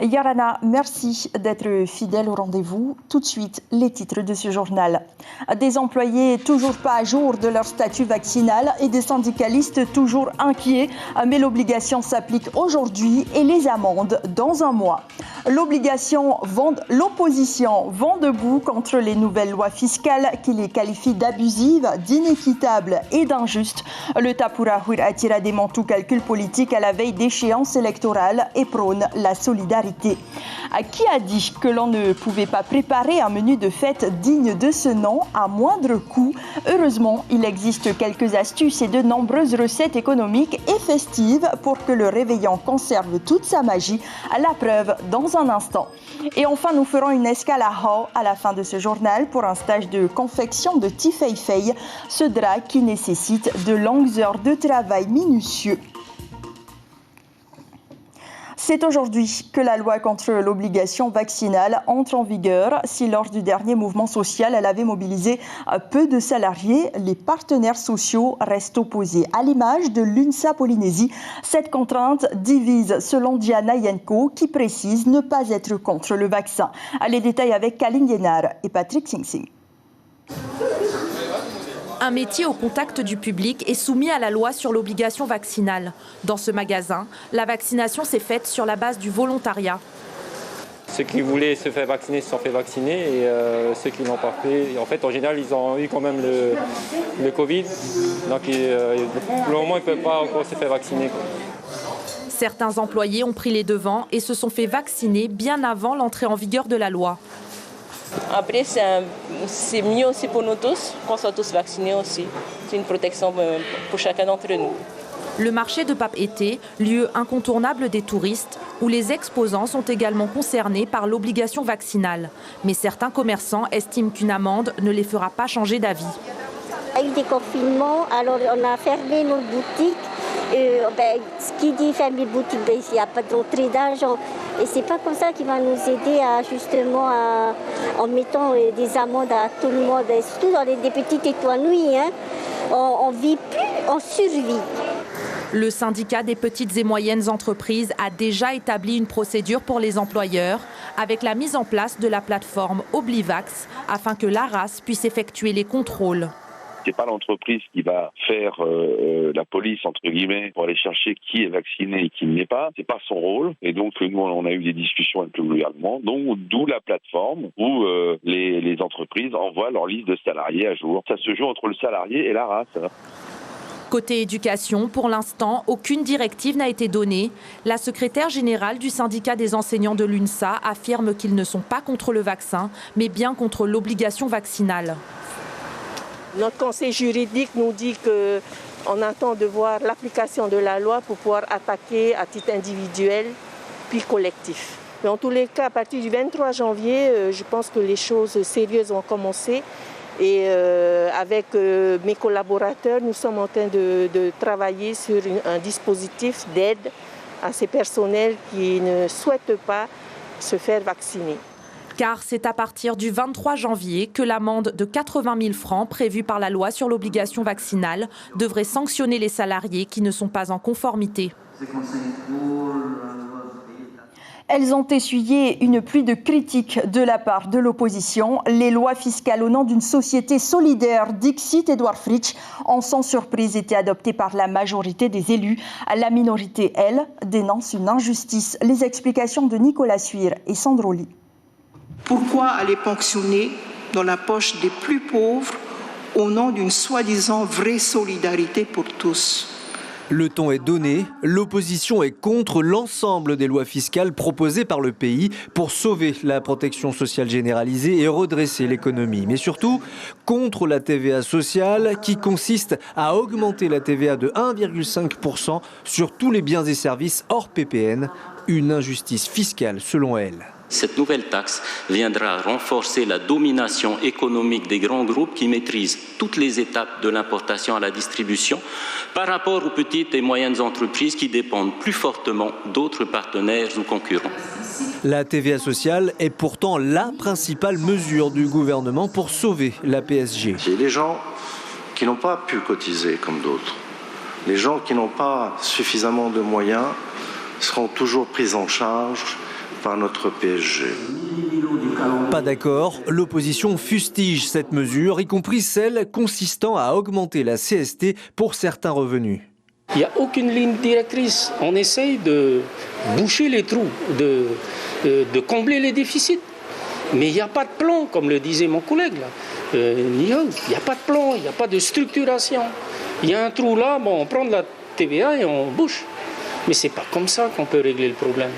Yarana, merci d'être fidèle au rendez-vous. Tout de suite, les titres de ce journal. Des employés toujours pas à jour de leur statut vaccinal et des syndicalistes toujours inquiets. Mais l'obligation s'applique aujourd'hui et les amendes dans un mois. L'opposition vend debout contre les nouvelles lois fiscales qui les qualifient d'abusives, d'inéquitables et d'injustes. Le Tapurahur attire dément tout calcul politique à la veille d'échéances électorales et prône la solidarité. Qui a dit que l'on ne pouvait pas préparer un menu de fête digne de ce nom à moindre coût? Heureusement, il existe quelques astuces et de nombreuses recettes économiques et festives pour que le réveillon conserve toute sa magie. La preuve dans un instant. Et enfin, nous ferons une escale à Hau à la fin de ce journal pour un stage de confection de Tifeifei, ce drap qui nécessite de longues heures de travail minutieux. C'est aujourd'hui que la loi contre l'obligation vaccinale entre en vigueur. Si lors du dernier mouvement social, elle avait mobilisé peu de salariés, les partenaires sociaux restent opposés. À l'image de l'UNSA Polynésie, cette contrainte divise selon Diana Yenko qui précise ne pas être contre le vaccin. Les détails avec Kaline Yenar et Patrick Sing Sing. Un métier au contact du public est soumis à la loi sur l'obligation vaccinale. Dans ce magasin, la vaccination s'est faite sur la base du volontariat. Ceux qui voulaient se faire vacciner se sont fait vacciner et ceux qui n'ont pas fait, en fait, en général, ils ont eu quand même le Covid. Donc, pour le moment, ils ne peuvent pas encore se faire vacciner. Certains employés ont pris les devants et se sont fait vacciner bien avant l'entrée en vigueur de la loi. Après, c'est mieux aussi pour nous tous, qu'on soit tous vaccinés aussi. C'est une protection pour chacun d'entre nous. Le marché de Papeete, lieu incontournable des touristes, où les exposants sont également concernés par l'obligation vaccinale. Mais certains commerçants estiment qu'une amende ne les fera pas changer d'avis. Avec des confinements, alors on a fermé nos boutiques. Ce qui dit fermer boutique, il n'y a pas d'entrée d'argent. Et c'est pas comme ça qu'il va nous aider à justement en mettant des amendes à tout le monde, et surtout dans des petites étoiles-nuits. On vit plus, on survit. Le syndicat des petites et moyennes entreprises a déjà établi une procédure pour les employeurs avec la mise en place de la plateforme Oblivax afin que l'ARAS puisse effectuer les contrôles. C'est pas l'entreprise qui va faire la police entre guillemets pour aller chercher qui est vacciné et qui ne l'est pas. C'est pas son rôle. Et donc nous on a eu des discussions avec le gouvernement. Donc d'où la plateforme où les entreprises envoient leur liste de salariés à jour. Ça se joue entre le salarié et la race. Côté éducation, pour l'instant, aucune directive n'a été donnée. La secrétaire générale du syndicat des enseignants de l'UNSA affirme qu'ils ne sont pas contre le vaccin, mais bien contre l'obligation vaccinale. Notre conseil juridique nous dit qu'on attend de voir l'application de la loi pour pouvoir attaquer à titre individuel puis collectif. Mais en tous les cas, à partir du 23 janvier, je pense que les choses sérieuses vont commencer. Et avec mes collaborateurs, nous sommes en train de travailler sur un dispositif d'aide à ces personnels qui ne souhaitent pas se faire vacciner. Car c'est à partir du 23 janvier que l'amende de 80 000 francs prévue par la loi sur l'obligation vaccinale devrait sanctionner les salariés qui ne sont pas en conformité. Elles ont essuyé une pluie de critiques de la part de l'opposition. Les lois fiscales au nom d'une société solidaire, Dixit Edouard Fritsch, ont sans surprise été adoptées par la majorité des élus. La minorité, elle, dénonce une injustice. Les explications de Nicolas Suire et Sandro Ly. Pourquoi aller ponctionner dans la poche des plus pauvres au nom d'une soi-disant vraie solidarité pour tous ? Le ton est donné, l'opposition est contre l'ensemble des lois fiscales proposées par le pays pour sauver la protection sociale généralisée et redresser l'économie. Mais surtout, contre la TVA sociale qui consiste à augmenter la TVA de 1,5% sur tous les biens et services hors PPN, une injustice fiscale selon elle. Cette nouvelle taxe viendra renforcer la domination économique des grands groupes qui maîtrisent toutes les étapes de l'importation à la distribution par rapport aux petites et moyennes entreprises qui dépendent plus fortement d'autres partenaires ou concurrents. La TVA sociale est pourtant la principale mesure du gouvernement pour sauver la PSG. C'est les gens qui n'ont pas pu cotiser comme d'autres. Les gens qui n'ont pas suffisamment de moyens seront toujours pris en charge par notre PSG. Pas d'accord, l'opposition fustige cette mesure, y compris celle consistant à augmenter la CST pour certains revenus. Il n'y a aucune ligne directrice. On essaye de boucher les trous, de combler les déficits. Mais il n'y a pas de plan, comme le disait mon collègue. Il n'y a pas de plan, il n'y a pas de structuration. Il y a un trou là, bon, on prend de la TVA et on bouche. Mais ce n'est pas comme ça qu'on peut régler le problème.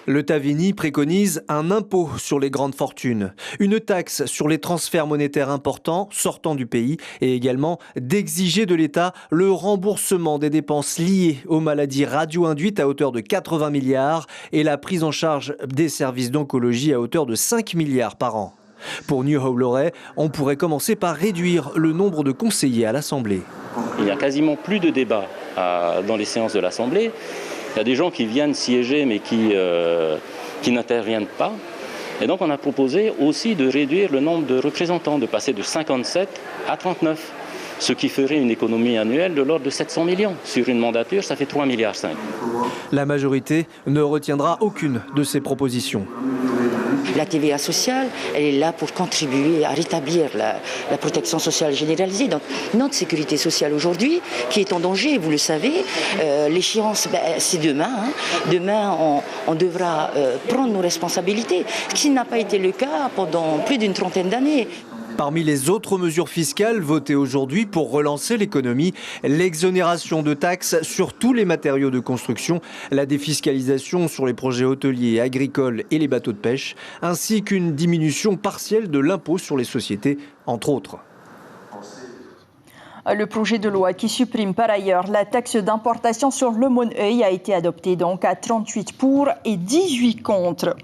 Le Tavini préconise un impôt sur les grandes fortunes, une taxe sur les transferts monétaires importants sortant du pays et également d'exiger de l'État le remboursement des dépenses liées aux maladies radio-induites à hauteur de 80 milliards et la prise en charge des services d'oncologie à hauteur de 5 milliards par an. Pour New Howlorey, on pourrait commencer par réduire le nombre de conseillers à l'Assemblée. Il n'y a quasiment plus de débats dans les séances de l'Assemblée. Il y a des gens qui viennent siéger mais qui n'interviennent pas. Et donc on a proposé aussi de réduire le nombre de représentants, de passer de 57 à 39, ce qui ferait une économie annuelle de l'ordre de 700 millions. Sur une mandature, ça fait 3,5 milliards. La majorité ne retiendra aucune de ces propositions. La TVA sociale, elle est là pour contribuer à rétablir la protection sociale généralisée. Donc notre sécurité sociale aujourd'hui, qui est en danger, vous le savez, l'échéance, c'est demain. Demain, on devra prendre nos responsabilités, ce qui n'a pas été le cas pendant plus d'une trentaine d'années. Parmi les autres mesures fiscales votées aujourd'hui pour relancer l'économie, l'exonération de taxes sur tous les matériaux de construction, la défiscalisation sur les projets hôteliers, agricoles et les bateaux de pêche, ainsi qu'une diminution partielle de l'impôt sur les sociétés, entre autres. Le projet de loi qui supprime par ailleurs la taxe d'importation sur le Moneuil a été adopté donc à 38 pour et 18 contre.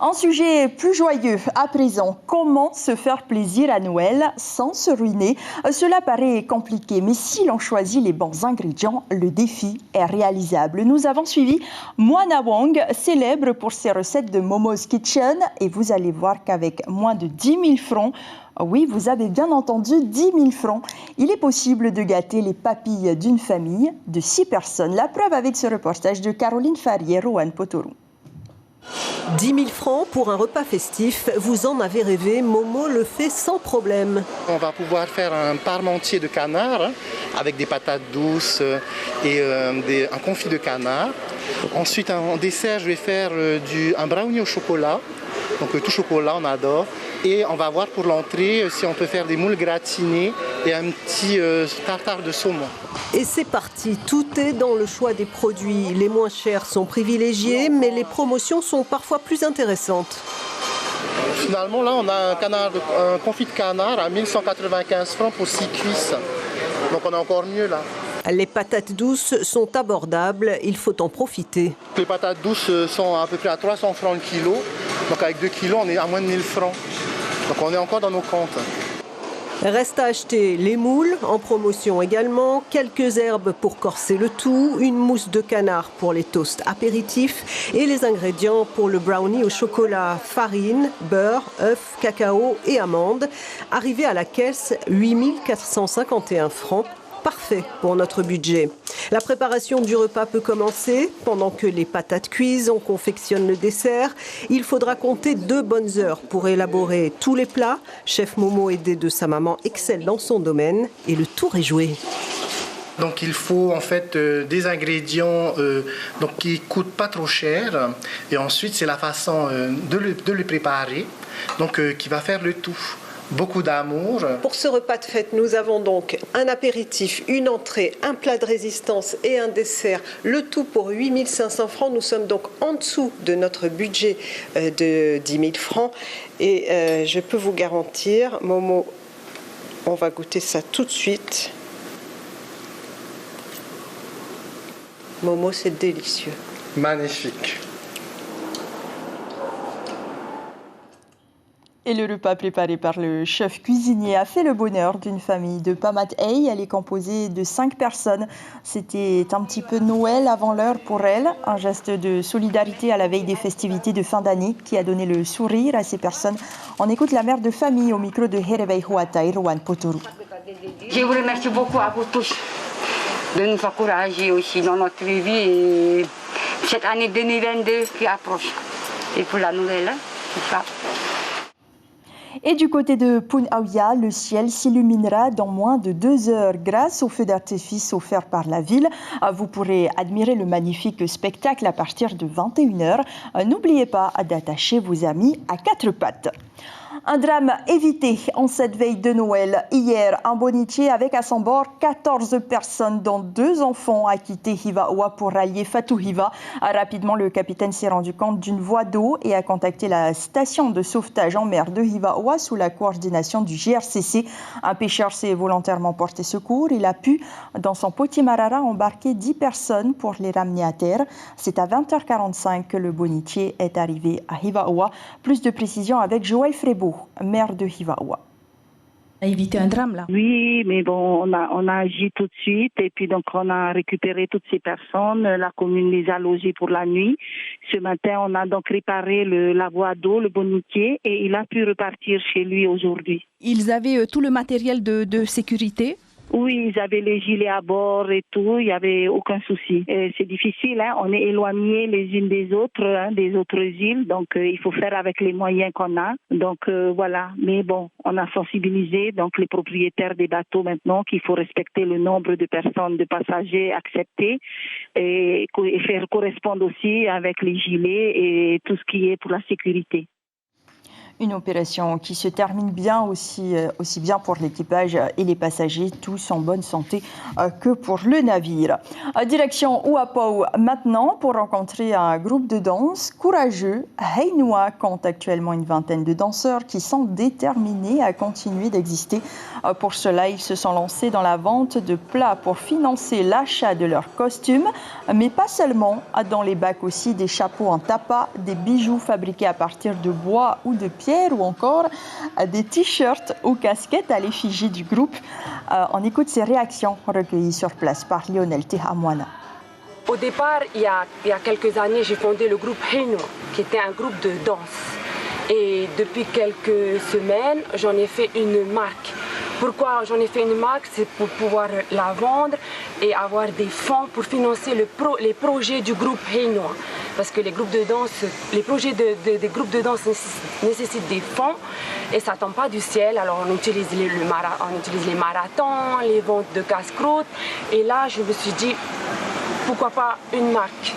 Un sujet plus joyeux à présent, comment se faire plaisir à Noël sans se ruiner? Cela paraît compliqué, mais si l'on choisit les bons ingrédients, le défi est réalisable. Nous avons suivi Moana Wong, célèbre pour ses recettes de Momo's Kitchen, et vous allez voir qu'avec moins de 10 000 francs, oui, vous avez bien entendu, 10 000 francs, il est possible de gâter les papilles d'une famille de 6 personnes. La preuve avec ce reportage de Caroline Farrier, Rowan Potorou. 10 000 francs pour un repas festif, vous en avez rêvé, Momo le fait sans problème. On va pouvoir faire un parmentier de canard avec des patates douces et un confit de canard. Ensuite, en dessert, je vais faire un brownie au chocolat. Donc tout chocolat, on adore. Et on va voir pour l'entrée si on peut faire des moules gratinées et un petit tartare de saumon. Et c'est parti, tout est dans le choix des produits. Les moins chers sont privilégiés, mais les promotions sont parfois plus intéressantes. Finalement, là, on a un confit de canard à 1195 francs pour 6 cuisses. Donc on a encore mieux là. Les patates douces sont abordables, il faut en profiter. Les patates douces sont à peu près à 300 francs le kilo. Donc avec 2 kilos, on est à moins de 1000 francs. Donc on est encore dans nos comptes. Reste à acheter les moules, en promotion également, quelques herbes pour corser le tout, une mousse de canard pour les toasts apéritifs et les ingrédients pour le brownie au chocolat, farine, beurre, œufs, cacao et amandes. Arrivé à la caisse, 8 451 francs. Parfait pour notre budget. La préparation du repas peut commencer. Pendant que les patates cuisent, on confectionne le dessert. Il faudra compter 2 bonnes heures pour élaborer tous les plats. Chef Momo, aidé de sa maman, excelle dans son domaine et le tour est joué. Donc il faut en fait des ingrédients qui coûtent pas trop cher. Et ensuite, c'est la façon de les préparer qui va faire le tout. Beaucoup d'amour. Pour ce repas de fête, nous avons donc un apéritif, une entrée, un plat de résistance et un dessert. Le tout pour 8 500 francs. Nous sommes donc en dessous de notre budget de 10 000 francs. Et je peux vous garantir, Momo, on va goûter ça tout de suite. Momo, c'est délicieux. Magnifique. Et le repas préparé par le chef cuisinier a fait le bonheur d'une famille de Pamat Ay. Elle est composée de 5 personnes. C'était un petit peu Noël avant l'heure pour elle, un geste de solidarité à la veille des festivités de fin d'année qui a donné le sourire à ces personnes. On écoute la mère de famille au micro de Herevei Huatai, Rowan Potorou. Je vous remercie beaucoup à vous tous de nous encourager aussi dans notre vie et cette année 2022 qui approche. Et pour la nouvelle, c'est ça. Et du côté de Punaouia, le ciel s'illuminera dans moins de 2 heures grâce aux feux d'artifice offerts par la ville. Vous pourrez admirer le magnifique spectacle à partir de 21h. N'oubliez pas d'attacher vos amis à 4 pattes. Un drame évité en cette veille de Noël. Hier, un bonitier avec à son bord 14 personnes, dont 2 enfants, a quitté Hivaoua pour rallier Fatou Hiva. Rapidement, le capitaine s'est rendu compte d'une voie d'eau et a contacté la station de sauvetage en mer de Hivaoua sous la coordination du GRCC. Un pêcheur s'est volontairement porté secours. Il a pu, dans son potimarara, embarquer 10 personnes pour les ramener à terre. C'est à 20h45 que le bonitier est arrivé à Hivaoua. Plus de précisions avec Joël Frébeau, maire de Hivaoua. A évité un drame là. Oui, mais bon, on a agi tout de suite et puis donc on a récupéré toutes ces personnes. La commune les a logées pour la nuit. Ce matin, on a donc réparé la voie d'eau, le bonitier, et il a pu repartir chez lui aujourd'hui. Ils avaient tout le matériel de sécurité? Oui, ils avaient les gilets à bord et tout, il n'y avait aucun souci. C'est difficile, hein? On est éloignés les unes des autres, hein, des autres îles, donc il faut faire avec les moyens qu'on a. Donc voilà, mais bon, on a sensibilisé donc les propriétaires des bateaux maintenant qu'il faut respecter le nombre de personnes, de passagers acceptés et faire correspondre aussi avec les gilets et tout ce qui est pour la sécurité. Une opération qui se termine bien aussi bien pour l'équipage et les passagers, tous en bonne santé, que pour le navire. Direction Ouapou maintenant pour rencontrer un groupe de danse courageux. Heinoua compte actuellement une vingtaine de danseurs qui sont déterminés à continuer d'exister. Pour cela, ils se sont lancés dans la vente de plats pour financer l'achat de leurs costumes, mais pas seulement. Dans les bacs aussi, des chapeaux en tapa, des bijoux fabriqués à partir de bois ou de pierre, ou encore des t-shirts ou casquettes à l'effigie du groupe. On écoute ces réactions recueillies sur place par Lionel Tehamwana. Au départ, il y a quelques années, j'ai fondé le groupe Heinoua, qui était un groupe de danse. Et depuis quelques semaines, j'en ai fait une marque. Pourquoi j'en ai fait une marque? C'est pour pouvoir la vendre et avoir des fonds pour financer les projets du groupe Heinoua. Parce que les projets des groupes de danse nécessitent des fonds et ça ne tombe pas du ciel. Alors on utilise les marathons, les ventes de casse-croûte. Et là, je me suis dit, pourquoi pas une marque?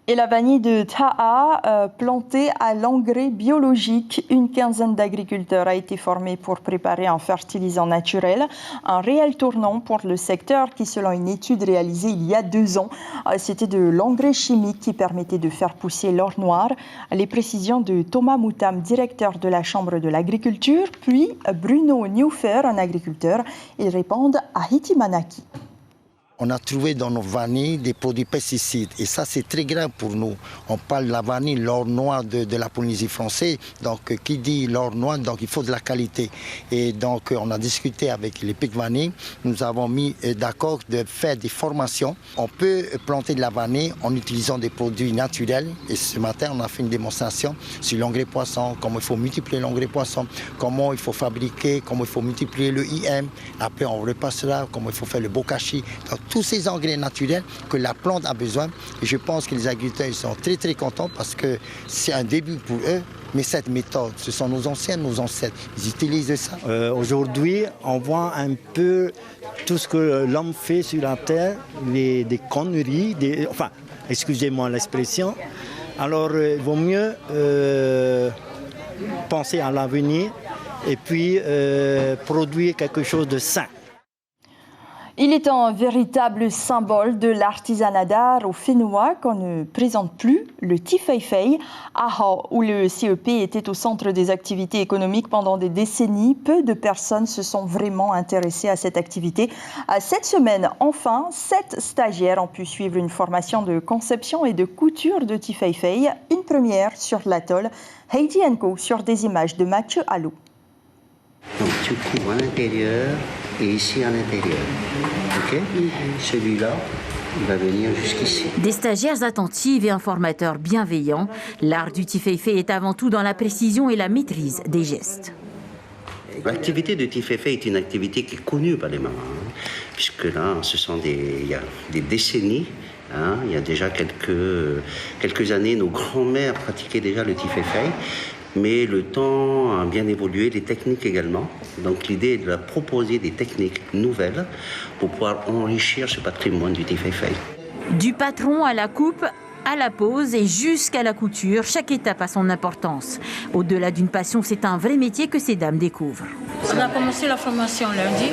Et la vanille de Taha, plantée à l'engrais biologique. Une quinzaine d'agriculteurs a été formée pour préparer un fertilisant naturel. Un réel tournant pour le secteur qui, selon une étude réalisée il y a 2 ans, c'était de l'engrais chimique qui permettait de faire pousser l'or noir. Les précisions de Thomas Moutam, directeur de la Chambre de l'agriculture, puis Bruno Newfer, un agriculteur. Ils répondent à Hiti Manaki. On a trouvé dans nos vanilles des produits pesticides et ça c'est très grave pour nous. On parle de la vanille, l'or noir de la Polynésie française, donc qui dit l'or noir, donc il faut de la qualité. Et donc on a discuté avec les Pic Vanille, nous avons mis d'accord de faire des formations. On peut planter de la vanille en utilisant des produits naturels et ce matin on a fait une démonstration sur l'engrais poisson, comment il faut multiplier l'engrais poisson, comment il faut fabriquer, comment il faut multiplier le IM. Après on repassera comment il faut faire le bokashi. Donc, tous ces engrais naturels que la plante a besoin. Et je pense que les agriculteurs sont très très contents parce que c'est un début pour eux. Mais cette méthode, ce sont nos anciens, nos ancêtres. Ils utilisent ça. Aujourd'hui, on voit un peu tout ce que l'homme fait sur la terre, des conneries, excusez-moi l'expression. Alors, il vaut mieux penser à l'avenir et puis produire quelque chose de sain. Il est un véritable symbole de l'artisanat d'art au Fénois qu'on ne présente plus, le Tifeifei. Aha, où le CEP était au centre des activités économiques pendant des décennies, peu de personnes se sont vraiment intéressées à cette activité. Cette semaine, enfin, 7 stagiaires ont pu suivre une formation de conception et de couture de Tifeifei, une première sur l'atoll. Heidi Enko sur des images de Mathieu Allou. Donc tu couvres à l'intérieur et ici à l'intérieur. Ok. Celui-là, il va venir jusqu'ici. Des stagiaires attentives et un formateur bienveillant, l'art du Tifeifei est avant tout dans la précision et la maîtrise des gestes. L'activité de Tifeifei est une activité qui est connue par les mamans, puisque là, il y a des décennies Il y a déjà quelques années, nos grands-mères pratiquaient déjà le tifeifei, mais le temps a bien évolué, les techniques également. Donc l'idée est de leur proposer des techniques nouvelles pour pouvoir enrichir ce patrimoine du tifeifei. Du patron à la coupe, à la pose et jusqu'à la couture, chaque étape a son importance. Au-delà d'une passion, c'est un vrai métier que ces dames découvrent. On a commencé la formation lundi,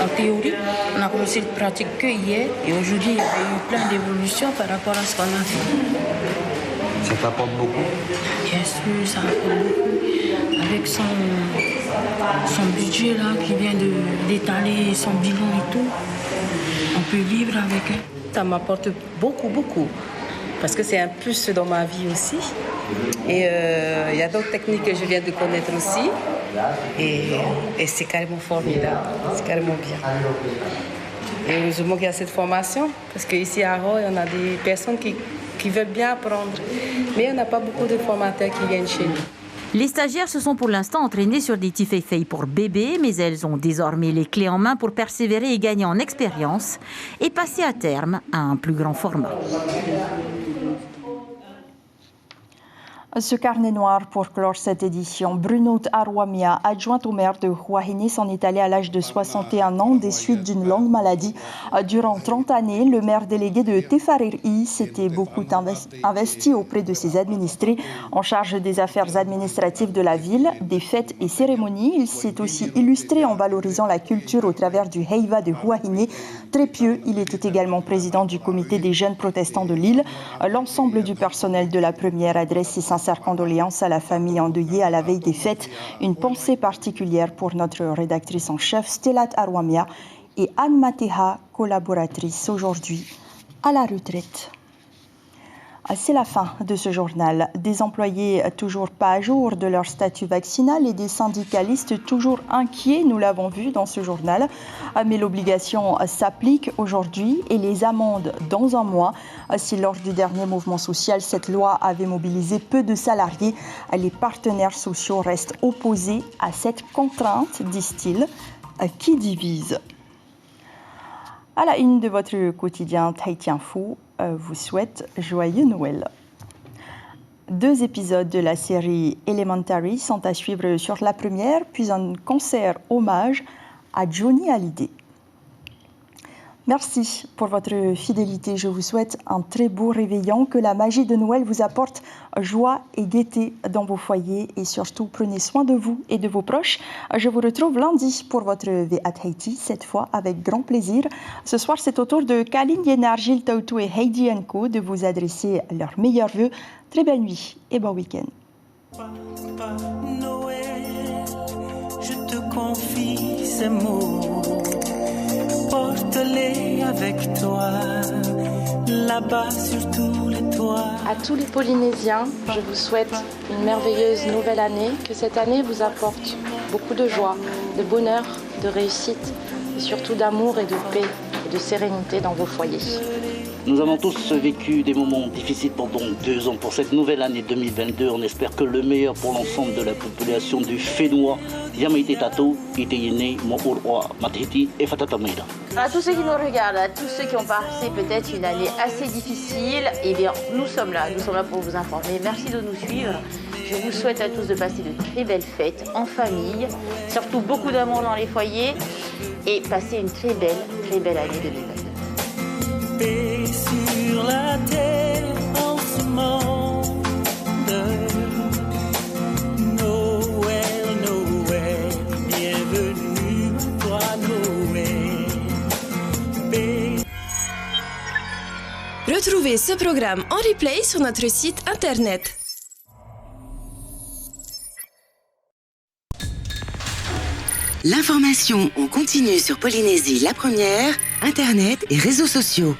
en théorie. On a commencé la pratique que hier. Et aujourd'hui, il y a eu plein d'évolutions par rapport à ce qu'on a fait. Ça t'apporte beaucoup? Bien sûr, ça apporte beaucoup. Avec son budget là, qui vient d'étaler son bilan et tout, on peut vivre avec elle. Ça m'apporte beaucoup, beaucoup. Parce que c'est un plus dans ma vie aussi. Et il y a d'autres techniques que je viens de connaître aussi. Et c'est carrément formidable. C'est carrément bien. Et heureusement qu'il y a cette formation. Parce qu'ici à Roy, on a des personnes qui veulent bien apprendre. Mais on n'a pas beaucoup de formateurs qui viennent chez nous. Les stagiaires se sont pour l'instant entraînées sur des tifeifei pour bébés, mais elles ont désormais les clés en main pour persévérer et gagner en expérience et passer à terme à un plus grand format. Ce carnet noir pour clore cette édition, Bruno Arouamia, adjointe au maire de Huahine, s'en est allé à l'âge de 61 ans des suites d'une longue maladie. Durant 30 années, le maire délégué de Tefariri s'était beaucoup investi auprès de ses administrés en charge des affaires administratives de la ville, des fêtes et cérémonies. Il s'est aussi illustré en valorisant la culture au travers du Heiva de Huahine. Très pieux, il était également président du comité des jeunes protestants de l'île. L'ensemble du personnel de la première adresse ses sincères condoléances à la famille endeuillée à la veille des fêtes. Une pensée particulière pour notre rédactrice en chef Stelat Arouamia et Anne Mateha, collaboratrice aujourd'hui à la retraite. C'est la fin de ce journal. Des employés toujours pas à jour de leur statut vaccinal et des syndicalistes toujours inquiets, nous l'avons vu dans ce journal. Mais l'obligation s'applique aujourd'hui et les amendes dans un mois. Si lors du dernier mouvement social, cette loi avait mobilisé peu de salariés, les partenaires sociaux restent opposés à cette contrainte, disent-ils, qui divise. À la une de votre quotidien Tahiti Info, vous souhaite joyeux Noël. 2 épisodes de la série Elementary sont à suivre sur la première, puis un concert hommage à Johnny Hallyday. Merci pour votre fidélité. Je vous souhaite un très beau réveillon. Que la magie de Noël vous apporte joie et gaieté dans vos foyers. Et surtout, prenez soin de vous et de vos proches. Je vous retrouve lundi pour votre V at Haiti, cette fois avec grand plaisir. Ce soir, c'est au tour de Kaline Yenargil Tautou et Heidi Enko de vous adresser leurs meilleurs vœux. Très belle nuit et bon week-end. Papa Noël, je te confie ces mots. Porte-les avec toi, là-bas sur tous les toits. À tous les Polynésiens, je vous souhaite une merveilleuse nouvelle année. Que cette année vous apporte beaucoup de joie, de bonheur, de réussite, et surtout d'amour et de paix et de sérénité dans vos foyers. Nous avons tous vécu des moments difficiles pendant 2 ans. Pour cette nouvelle année 2022, on espère que le meilleur pour l'ensemble de la population du Fénois. Yamaite Tato, Iteyene, Mo'urwa, Matiti et Fatatameira. À tous ceux qui nous regardent, à tous ceux qui ont passé peut-être une année assez difficile, eh bien, nous sommes là pour vous informer. Merci de nous suivre. Je vous souhaite à tous de passer de très belles fêtes en famille, surtout beaucoup d'amour dans les foyers et passer une très belle année 2022. Paix sur la terre en ce monde. Noël, Noël, bienvenue toi Noël. Paix. Retrouvez ce programme en replay sur notre site internet. L'information en continu sur Polynésie la première, internet et réseaux sociaux.